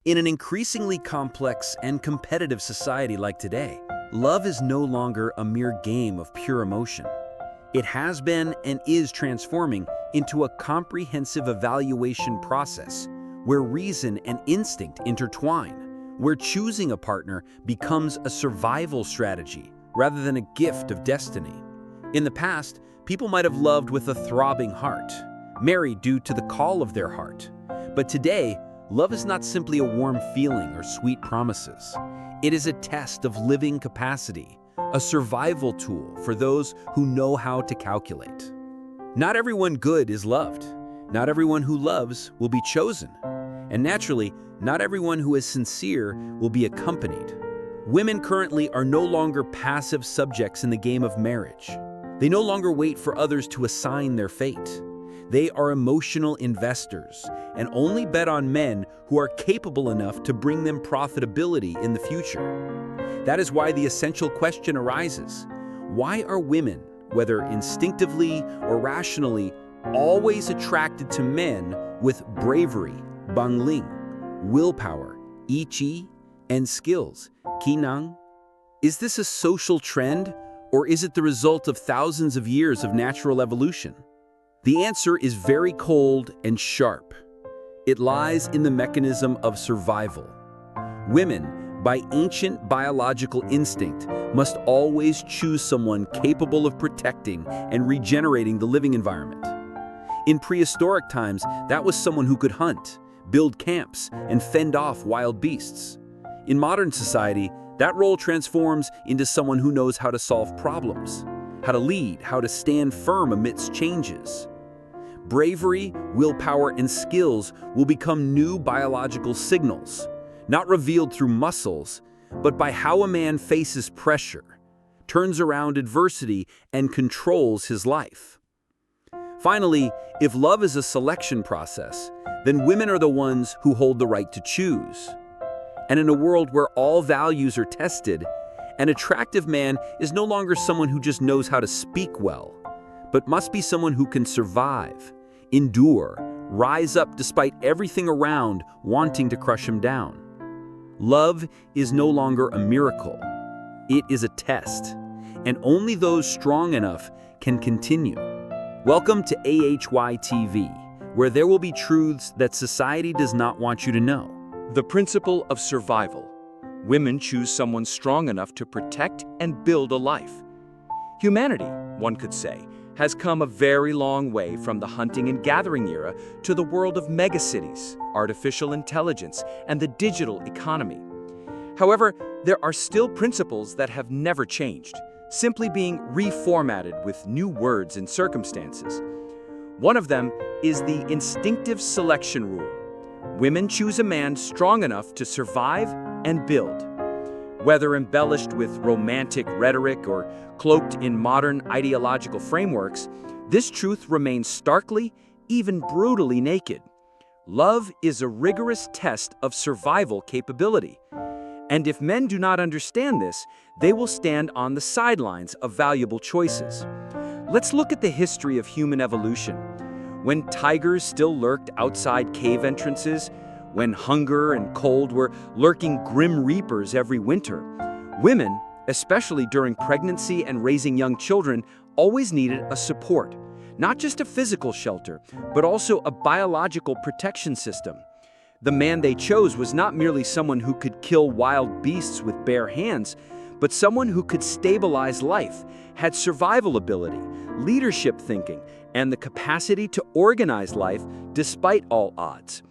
In an increasingly complex and competitive society like today, love is no longer a mere game of pure emotion. It has been and is transforming into a comprehensive evaluation process where reason and instinct intertwine, where choosing a partner becomes a survival strategy rather than a gift of destiny. In the past, people might have loved with a throbbing heart, married due to the call of their heart. But today, love is not simply a warm feeling or sweet promises. It is a test of living capacity, a survival tool for those who know how to calculate. Not everyone good is loved. Not everyone who loves will be chosen. And naturally, not everyone who is sincere will be accompanied. Women currently are no longer passive subjects in the game of marriage. They no longer wait for others to assign their fate. They are emotional investors and only bet on men who are capable enough to bring them profitability in the future. That is why the essential question arises: why are women, whether instinctively or rationally, always attracted to men with bravery, bangling, willpower, ichi, and skills, kinang? Is this a social trend, or is it the result of thousands of years of natural evolution? The answer is very cold and sharp. It lies in the mechanism of survival. Women, by ancient biological instinct, must always choose someone capable of protecting and regenerating the living environment. In prehistoric times, that was someone who could hunt, build camps, and fend off wild beasts. In modern society, that role transforms into someone who knows how to solve problems, how to lead, how to stand firm amidst changes. Bravery, willpower, and skills will become new biological signals, not revealed through muscles, but by how a man faces pressure, turns around adversity, and controls his life. Finally, if love is a selection process, then women are the ones who hold the right to choose. And in a world where all values are tested, an attractive man is no longer someone who just knows how to speak well, but must be someone who can survive, endure, rise up despite everything around wanting to crush him down. Love is no longer a miracle. It is a test, and only those strong enough can continue. Welcome to AHY TV, where there will be truths that society does not want you to know. The principle of survival. Women choose someone strong enough to protect and build a life. Humanity, one could say, has come a very long way from the hunting and gathering era to the world of megacities, artificial intelligence, and the digital economy. However, there are still principles that have never changed, simply being reformatted with new words and circumstances. One of them is the instinctive selection rule. Women choose a man strong enough to survive and build. Whether embellished with romantic rhetoric or cloaked in modern ideological frameworks, this truth remains starkly, even brutally naked. Love is a rigorous test of survival capability. And if men do not understand this, they will stand on the sidelines of valuable choices. Let's look at the history of human evolution. When tigers still lurked outside cave entrances, when hunger and cold were lurking grim reapers every winter, women, especially during pregnancy and raising young children, always needed a support, not just a physical shelter, but also a biological protection system. The man they chose was not merely someone who could kill wild beasts with bare hands, but someone who could stabilize life, had survival ability, leadership thinking, and the capacity to organize life despite all odds.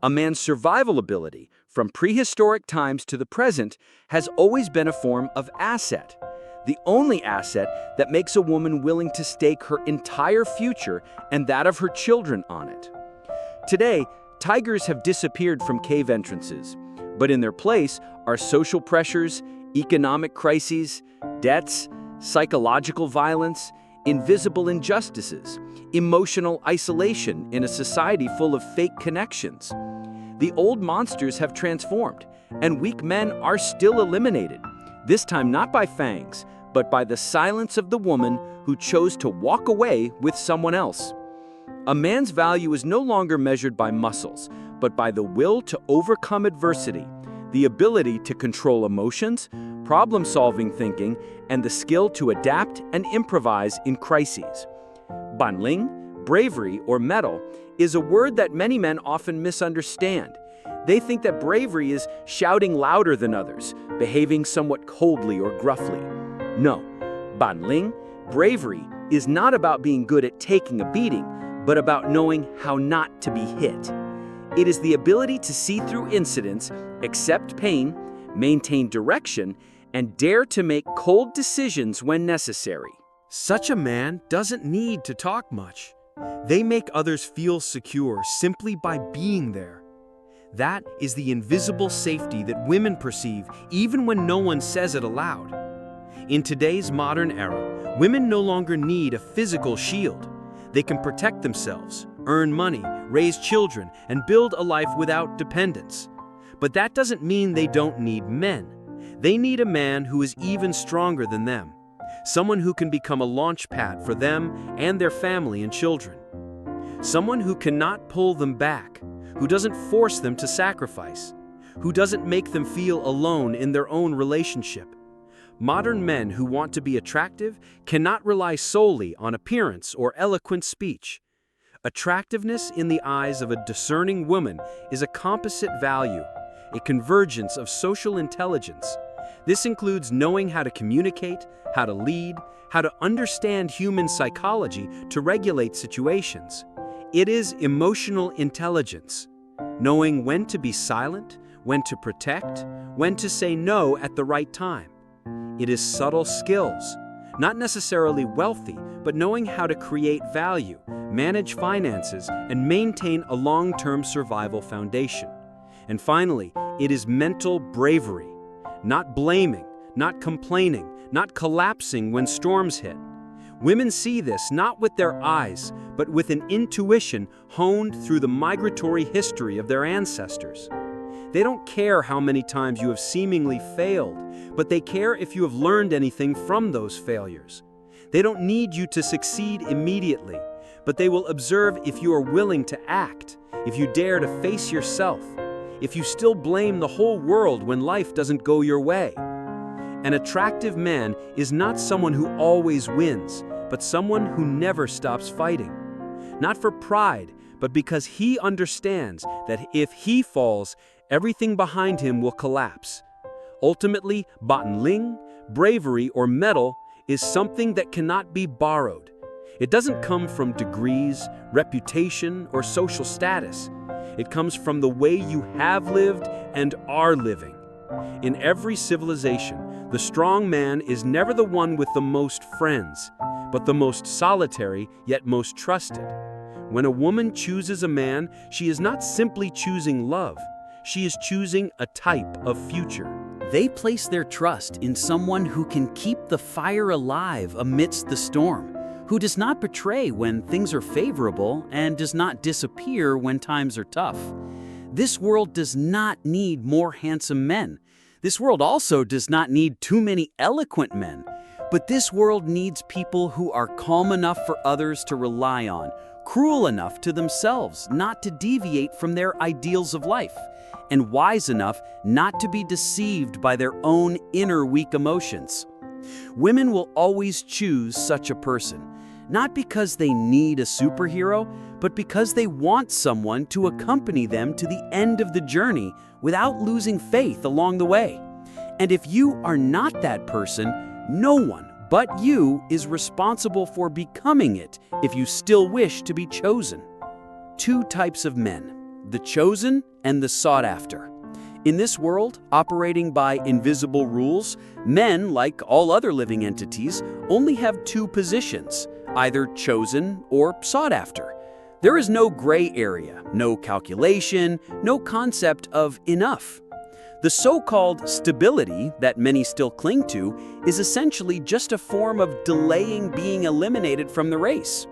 A man's survival ability, from prehistoric times to the present, has always been a form of asset. The only asset that makes a woman willing to stake her entire future and that of her children on it. Today, tigers have disappeared from cave entrances, but in their place are social pressures, economic crises, debts, psychological violence, invisible injustices, emotional isolation in a society full of fake connections. The old monsters have transformed, and weak men are still eliminated, this time not by fangs, but by the silence of the woman who chose to walk away with someone else. A man's value is no longer measured by muscles, but by the will to overcome adversity, the ability to control emotions, problem-solving thinking, and the skill to adapt and improvise in crises. Banling, bravery or mettle, is a word that many men often misunderstand. They think that bravery is shouting louder than others, behaving somewhat coldly or gruffly. No, Banling, bravery, is not about being good at taking a beating, but about knowing how not to be hit. It is the ability to see through incidents, accept pain, maintain direction, and dare to make cold decisions when necessary. Such a man doesn't need to talk much. They make others feel secure simply by being there. That is the invisible safety that women perceive even when no one says it aloud. In today's modern era, women no longer need a physical shield. They can protect themselves, earn money, raise children, and build a life without dependence. But that doesn't mean they don't need men. They need a man who is even stronger than them, someone who can become a launch pad for them and their family and children. Someone who cannot pull them back, who doesn't force them to sacrifice, who doesn't make them feel alone in their own relationship. Modern men who want to be attractive cannot rely solely on appearance or eloquent speech. Attractiveness in the eyes of a discerning woman is a composite value, a convergence of social intelligence. This includes knowing how to communicate, how to lead, how to understand human psychology to regulate situations. It is emotional intelligence, knowing when to be silent, when to protect, when to say no at the right time. It is subtle skills, not necessarily wealthy, but knowing how to create value, manage finances, and maintain a long-term survival foundation. And finally, it is mental bravery, not blaming, not complaining, not collapsing when storms hit. Women see this not with their eyes, but with an intuition honed through the migratory history of their ancestors. They don't care how many times you have seemingly failed, but they care if you have learned anything from those failures. They don't need you to succeed immediately, but they will observe if you are willing to act, if you dare to face yourself, if you still blame the whole world when life doesn't go your way. An attractive man is not someone who always wins, but someone who never stops fighting. Not for pride, but because he understands that if he falls, everything behind him will collapse. Ultimately, Banling, bravery or mettle, is something that cannot be borrowed. It doesn't come from degrees, reputation, or social status. It comes from the way you have lived and are living. In every civilization, the strong man is never the one with the most friends, but the most solitary yet most trusted. When a woman chooses a man, she is not simply choosing love. She is choosing a type of future. They place their trust in someone who can keep the fire alive amidst the storm, who does not betray when things are favorable and does not disappear when times are tough. This world does not need more handsome men. This world also does not need too many eloquent men. But this world needs people who are calm enough for others to rely on, cruel enough to themselves not to deviate from their ideals of life, and wise enough not to be deceived by their own inner weak emotions. Women will always choose such a person, not because they need a superhero, but because they want someone to accompany them to the end of the journey without losing faith along the way. And if you are not that person, no one but you is responsible for becoming it if you still wish to be chosen. Two types of men, the chosen and the sought after. In this world, operating by invisible rules, men, like all other living entities, only have two positions, either chosen or sought after. There is no gray area, no calculation, no concept of enough. The so-called stability that many still cling to is essentially just a form of delaying being eliminated from the race.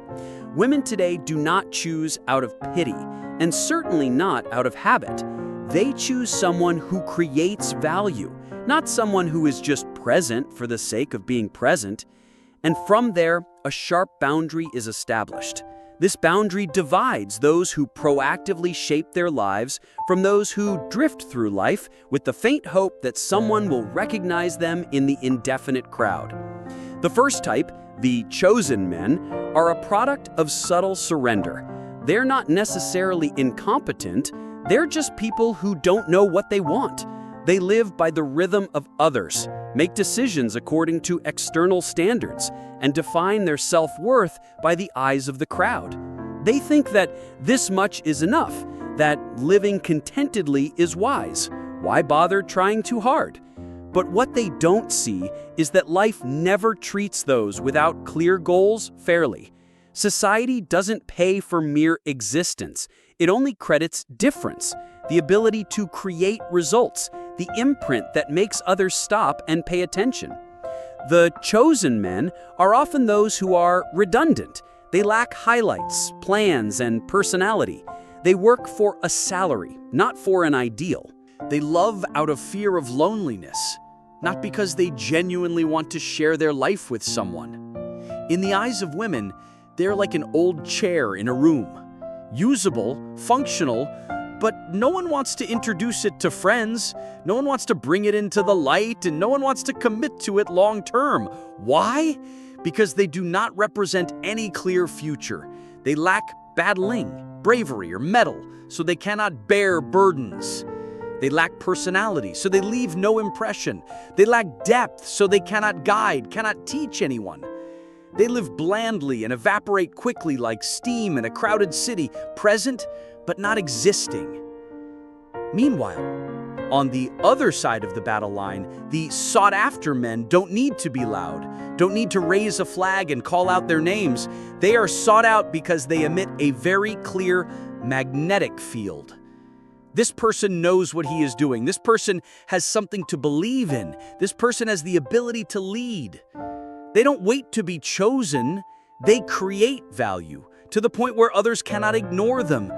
Women today do not choose out of pity, and certainly not out of habit. They choose someone who creates value, not someone who is just present for the sake of being present. And from there, a sharp boundary is established. This boundary divides those who proactively shape their lives from those who drift through life with the faint hope that someone will recognize them in the indefinite crowd. The first type, the chosen men, are a product of subtle surrender. They're not necessarily incompetent, they're just people who don't know what they want. They live by the rhythm of others, make decisions according to external standards, and define their self-worth by the eyes of the crowd. They think that this much is enough, that living contentedly is wise. Why bother trying too hard? But what they don't see is that life never treats those without clear goals fairly. Society doesn't pay for mere existence. It only credits difference, the ability to create results, the imprint that makes others stop and pay attention. The chosen men are often those who are redundant. They lack highlights, plans, and personality. They work for a salary, not for an ideal. They love out of fear of loneliness, not because they genuinely want to share their life with someone. In the eyes of women, they're like an old chair in a room. Usable, functional, but no one wants to introduce it to friends. No one wants to bring it into the light, and no one wants to commit to it long term. Why? Because they do not represent any clear future. They lack battling, bravery, or mettle, so they cannot bear burdens. They lack personality, so they leave no impression. They lack depth, so they cannot guide, cannot teach anyone. They live blandly and evaporate quickly like steam in a crowded city, present but not existing. Meanwhile, on the other side of the battle line, the sought-after men don't need to be loud, don't need to raise a flag and call out their names. They are sought out because they emit a very clear magnetic field. This person knows what he is doing. This person has something to believe in. This person has the ability to lead. They don't wait to be chosen. They create value to the point where others cannot ignore them.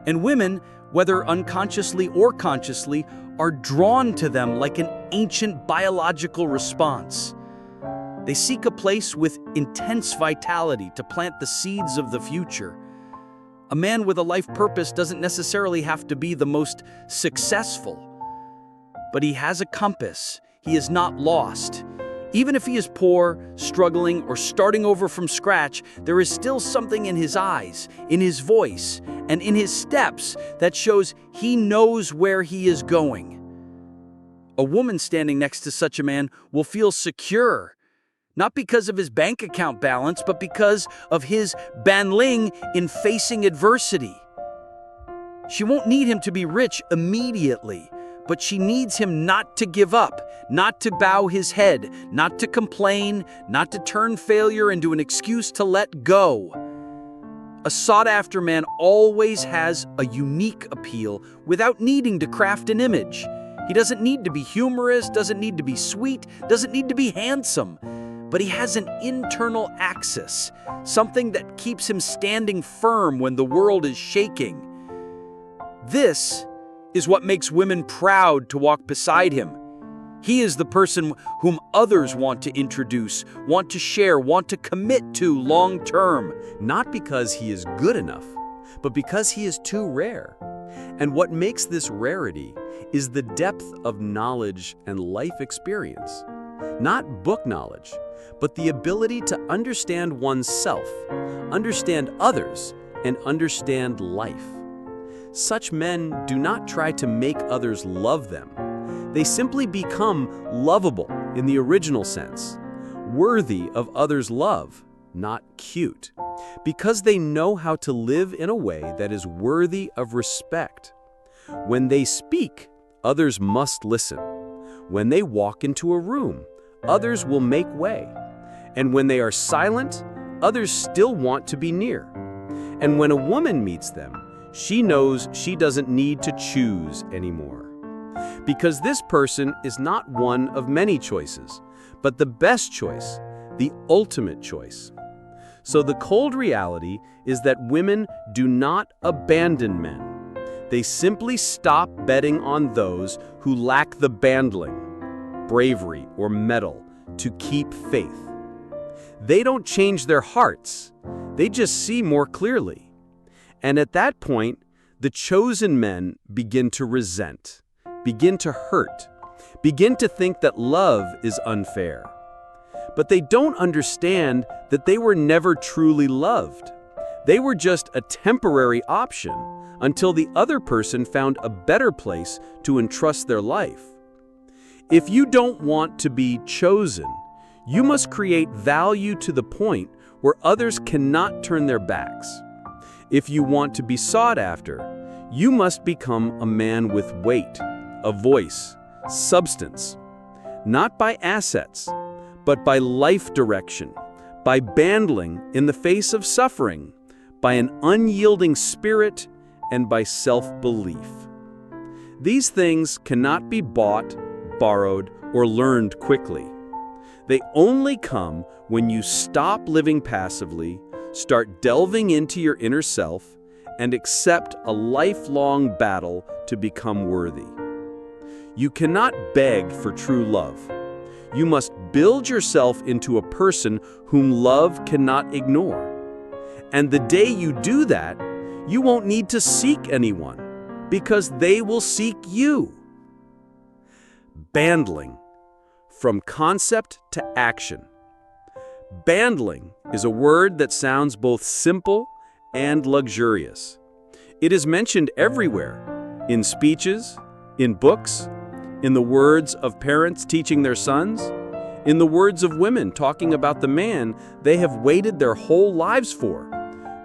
And women, whether unconsciously or consciously, are drawn to them like an ancient biological response. They seek a place with intense vitality to plant the seeds of the future. A man with a life purpose doesn't necessarily have to be the most successful, but he has a compass. He is not lost. Even if he is poor, struggling, or starting over from scratch, there is still something in his eyes, in his voice, and in his steps that shows he knows where he is going. A woman standing next to such a man will feel secure, not because of his bank account balance, but because of his banling in facing adversity. She won't need him to be rich immediately, but she needs him not to give up, not to bow his head, not to complain, not to turn failure into an excuse to let go. A sought-after man always has a unique appeal without needing to craft an image. He doesn't need to be humorous, doesn't need to be sweet, doesn't need to be handsome, but he has an internal axis, something that keeps him standing firm when the world is shaking. This is what makes women proud to walk beside him. He is the person whom others want to introduce, want to share, want to commit to long term. Not because he is good enough, but because he is too rare. And what makes this rarity is the depth of knowledge and life experience. Not book knowledge, but the ability to understand oneself, understand others, and understand life. Such men do not try to make others love them. They simply become lovable in the original sense, worthy of others' love, not cute, because they know how to live in a way that is worthy of respect. When they speak, others must listen. When they walk into a room, others will make way. And when they are silent, others still want to be near. And when a woman meets them, she knows she doesn't need to choose anymore. Because this person is not one of many choices, but the best choice, the ultimate choice. So the cold reality is that women do not abandon men. They simply stop betting on those who lack the bandling, bravery, or mettle to keep faith. They don't change their hearts. They just see more clearly. And at that point, the chosen men begin to resent, begin to hurt, begin to think that love is unfair. But they don't understand that they were never truly loved. They were just a temporary option until the other person found a better place to entrust their life. If you don't want to be chosen, you must create value to the point where others cannot turn their backs. If you want to be sought after, you must become a man with weight, a voice, substance, not by assets, but by life direction, by bandling in the face of suffering, by an unyielding spirit, and by self-belief. These things cannot be bought, borrowed, or learned quickly. They only come when you stop living passively, start delving into your inner self, and accept a lifelong battle to become worthy. You cannot beg for true love. You must build yourself into a person whom love cannot ignore. And the day you do that, you won't need to seek anyone, because they will seek you. Bandling. From concept to action. Bandling is a word that sounds both simple and luxurious. It is mentioned everywhere, in speeches, in books, in the words of parents teaching their sons, in the words of women talking about the man they have waited their whole lives for.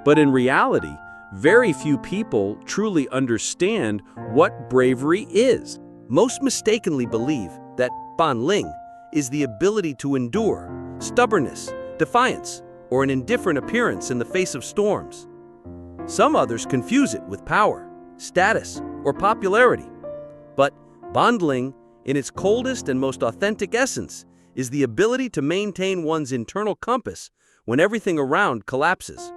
But in reality, very few people truly understand what bravery is. Most mistakenly believe that bandling is the ability to endure, stubbornness, defiance, or an indifferent appearance in the face of storms. Some others confuse it with power, status, or popularity. But bandling, in its coldest and most authentic essence, is the ability to maintain one's internal compass when everything around collapses.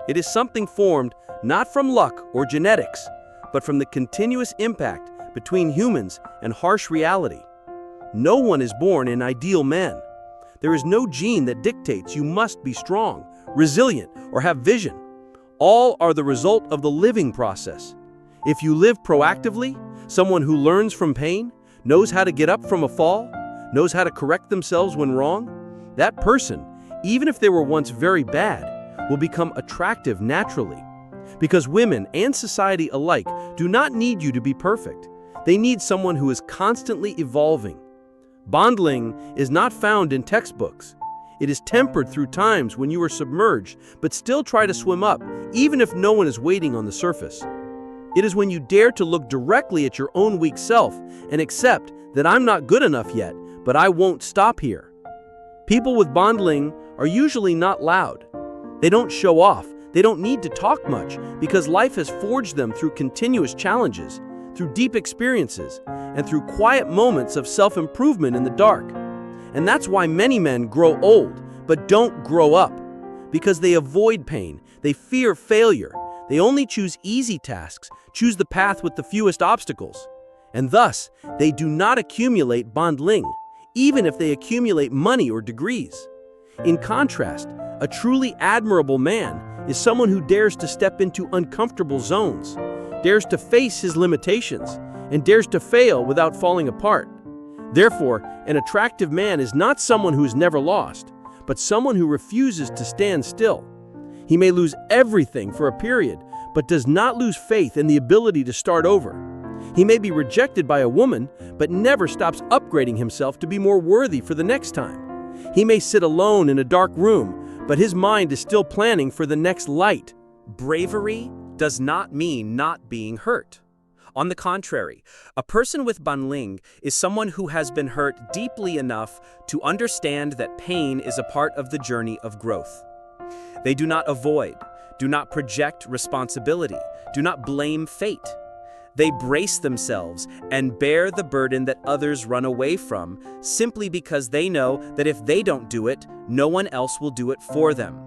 It is something formed not from luck or genetics, but from the continuous impact between humans and harsh reality. No one is born an ideal man. There is no gene that dictates you must be strong, resilient, or have vision. All are the result of the living process. If you live proactively, someone who learns from pain, knows how to get up from a fall, knows how to correct themselves when wrong, that person, even if they were once very bad, will become attractive naturally. Because women and society alike do not need you to be perfect. They need someone who is constantly evolving. Bandling is not found in textbooks. It is tempered through times when you are submerged, but still try to swim up, even if no one is waiting on the surface. It is when you dare to look directly at your own weak self and accept that I'm not good enough yet, but I won't stop here. People with bandling are usually not loud. They don't show off. They don't need to talk much because life has forged them through continuous challenges, through deep experiences, and through quiet moments of self-improvement in the dark. And that's why many men grow old, but don't grow up. Because they avoid pain, they fear failure, they only choose easy tasks, choose the path with the fewest obstacles. And thus, they do not accumulate bandling, even if they accumulate money or degrees. In contrast, a truly admirable man is someone who dares to step into uncomfortable zones, dares to face his limitations, and dares to fail without falling apart. Therefore, an attractive man is not someone who is never lost, but someone who refuses to stand still. He may lose everything for a period, but does not lose faith in the ability to start over. He may be rejected by a woman, but never stops upgrading himself to be more worthy for the next time. He may sit alone in a dark room, but his mind is still planning for the next light. Bravery does not mean not being hurt. On the contrary, a person with bandling is someone who has been hurt deeply enough to understand that pain is a part of the journey of growth. They do not avoid, do not project responsibility, do not blame fate. They brace themselves and bear the burden that others run away from simply because they know that if they don't do it, no one else will do it for them.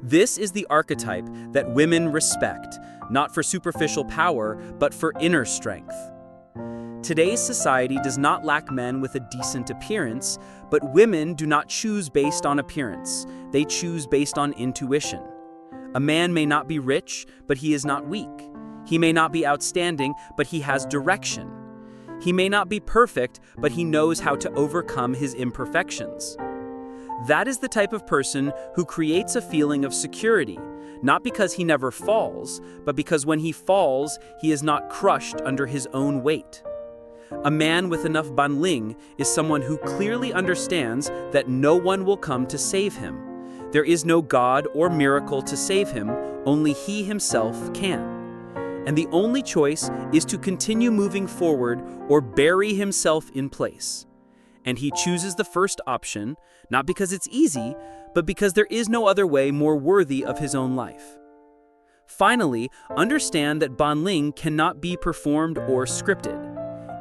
This is the archetype that women respect, not for superficial power, but for inner strength. Today's society does not lack men with a decent appearance, but women do not choose based on appearance. They choose based on intuition. A man may not be rich, but he is not weak. He may not be outstanding, but he has direction. He may not be perfect, but he knows how to overcome his imperfections. That is the type of person who creates a feeling of security, not because he never falls, but because when he falls, he is not crushed under his own weight. A man with enough banling is someone who clearly understands that no one will come to save him. There is no God or miracle to save him, only he himself can. And the only choice is to continue moving forward or bury himself in place. And he chooses the first option, not because it's easy, but because there is no other way more worthy of his own life. Finally, understand that banling cannot be performed or scripted.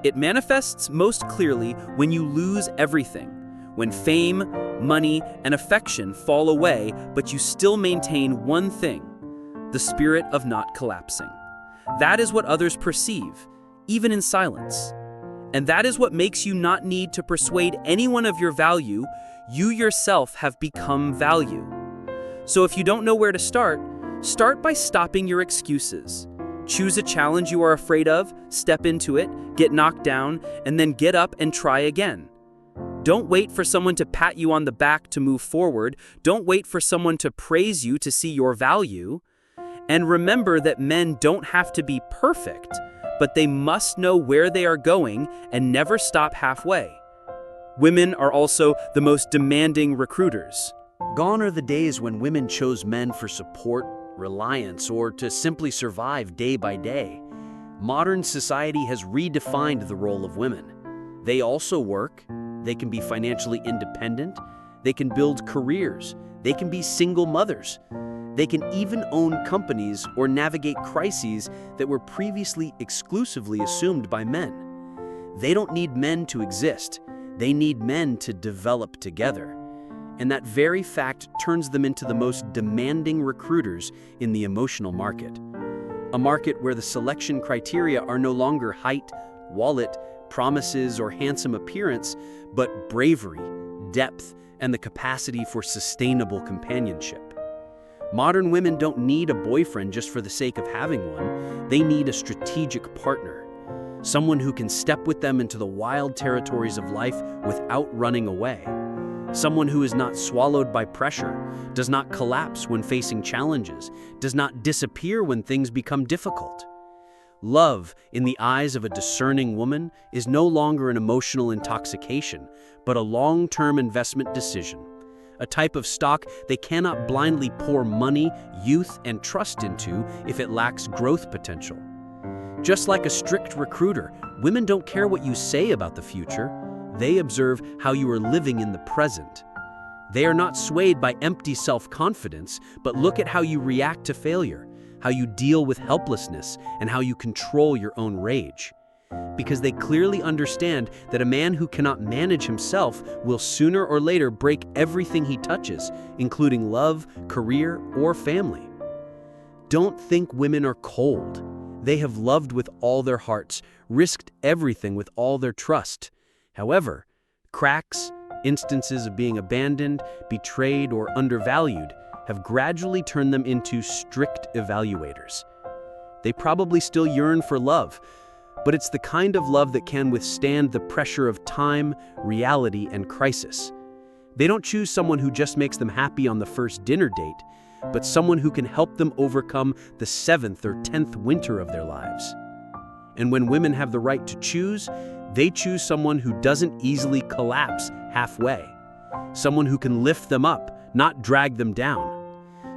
It manifests most clearly when you lose everything, when fame, money, and affection fall away, but you still maintain one thing: the spirit of not collapsing. That is what others perceive, even in silence. And that is what makes you not need to persuade anyone of your value. You yourself have become value. So if you don't know where to start by stopping your excuses. Choose a challenge you are afraid of, step into it, get knocked down, and then get up and try again. Don't wait for someone to pat you on the back to move forward. Don't wait for someone to praise you to see your value. And remember that men don't have to be perfect, but they must know where they are going and never stop halfway. Women are also the most demanding recruiters. Gone are the days when women chose men for support, reliance, or to simply survive day by day. Modern society has redefined the role of women. They also work, they can be financially independent, they can build careers, they can be single mothers. They can even own companies or navigate crises that were previously exclusively assumed by men. They don't need men to exist. They need men to develop together. And that very fact turns them into the most demanding recruiters in the emotional market. A market where the selection criteria are no longer height, wallet, promises, or handsome appearance, but bravery, depth, and the capacity for sustainable companionship. Modern women don't need a boyfriend just for the sake of having one. They need a strategic partner, someone who can step with them into the wild territories of life without running away. Someone who is not swallowed by pressure, does not collapse when facing challenges, does not disappear when things become difficult. Love, in the eyes of a discerning woman, is no longer an emotional intoxication, but a long-term investment decision. A type of stock they cannot blindly pour money, youth, and trust into if it lacks growth potential. Just like a strict recruiter, women don't care what you say about the future. They observe how you are living in the present. They are not swayed by empty self-confidence, but look at how you react to failure, how you deal with helplessness, and how you control your own rage. Because they clearly understand that a man who cannot manage himself will sooner or later break everything he touches, including love, career, or family. Don't think women are cold. They have loved with all their hearts, risked everything with all their trust. However, cracks, instances of being abandoned, betrayed, or undervalued have gradually turned them into strict evaluators. They probably still yearn for love, but it's the kind of love that can withstand the pressure of time, reality, and crisis. They don't choose someone who just makes them happy on the first dinner date, but someone who can help them overcome the 7th or 10th winter of their lives. And when women have the right to choose, they choose someone who doesn't easily collapse halfway. Someone who can lift them up, not drag them down.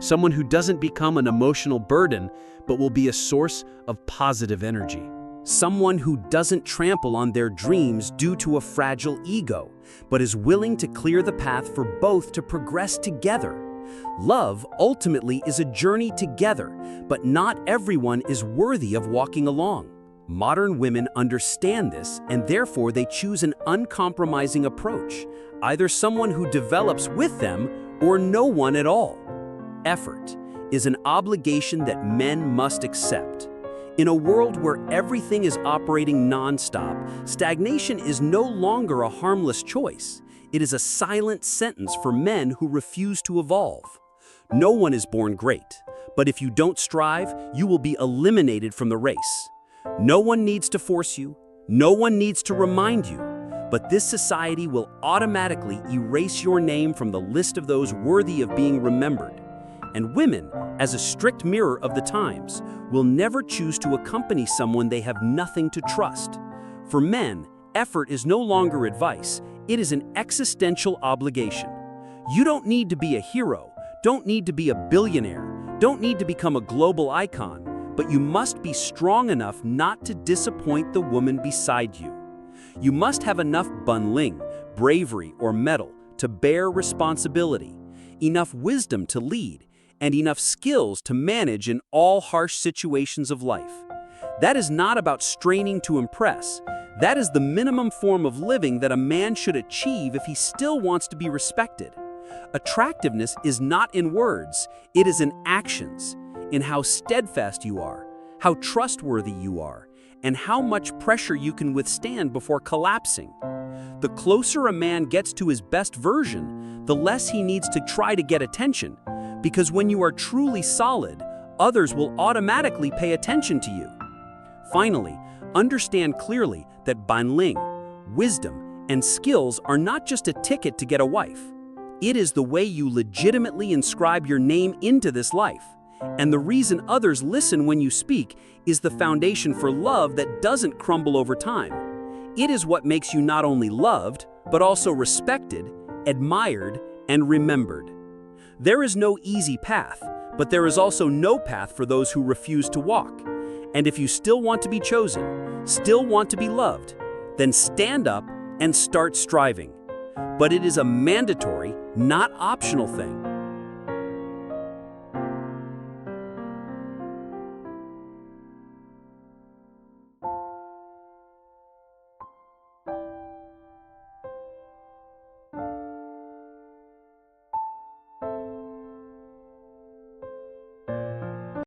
Someone who doesn't become an emotional burden, but will be a source of positive energy. Someone who doesn't trample on their dreams due to a fragile ego, but is willing to clear the path for both to progress together. Love ultimately is a journey together, but not everyone is worthy of walking along. Modern women understand this, and therefore they choose an uncompromising approach, either someone who develops with them or no one at all. Effort is an obligation that men must accept. In a world where everything is operating non-stop, stagnation is no longer a harmless choice. It is a silent sentence for men who refuse to evolve. No one is born great, but if you don't strive, you will be eliminated from the race. No one needs to force you, no one needs to remind you, but this society will automatically erase your name from the list of those worthy of being remembered. And women, as a strict mirror of the times, will never choose to accompany someone they have nothing to trust. For men, effort is no longer advice, it is an existential obligation. You don't need to be a hero, don't need to be a billionaire, don't need to become a global icon, but you must be strong enough not to disappoint the woman beside you. You must have enough bunling, bravery, or mettle to bear responsibility, enough wisdom to lead, and enough skills to manage in all harsh situations of life. That is not about straining to impress. That is the minimum form of living that a man should achieve if he still wants to be respected. Attractiveness is not in words, it is in actions, in how steadfast you are, how trustworthy you are, and how much pressure you can withstand before collapsing. The closer a man gets to his best version, the less he needs to try to get attention, because when you are truly solid, others will automatically pay attention to you. Finally, understand clearly that banling, wisdom, and skills are not just a ticket to get a wife. It is the way you legitimately inscribe your name into this life. And the reason others listen when you speak is the foundation for love that doesn't crumble over time. It is what makes you not only loved, but also respected, admired, and remembered. There is no easy path, but there is also no path for those who refuse to walk. And if you still want to be chosen, still want to be loved, then stand up and start striving. But it is a mandatory, not optional thing.